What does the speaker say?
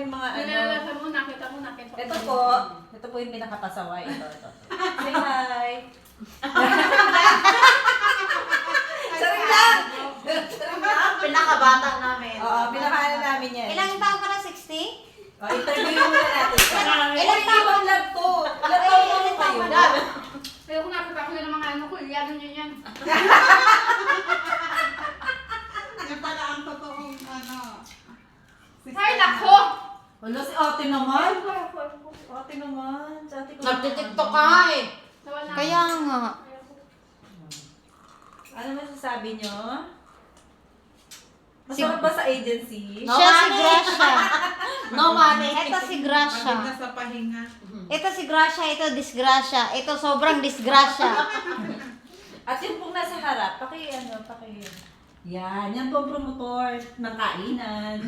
yung mga ano. Nilalasa mo, nakita mo. Ito po yung pinakapasaway. Ito. Say hi. Sorry lang. Pinakabata namin. Oo, pinakaano namin yan. Ilang taon ka na? 60? Interview muna natin siya. Ilang taon? Love to. Ilang taon mo kayo? Pero kung nakita ko yun ng mga ano ko, iyan nyo yan. Yan pala ang totoong ano. Ay, nako! Wala si ate naman. Ate naman. Sa ate ko. Nagtitiktok ka eh. Kaya nga. Ano masasabi nyo? Masarap ba sa agency? No. Siya si Gracia. No money. Ito si Gracia. Pagod na sa pahinga. Ito si Gracia, ito disgrasya. Ito sobrang disgrasya. At yung pong nasa harap, yan po ang promotor ng kainan.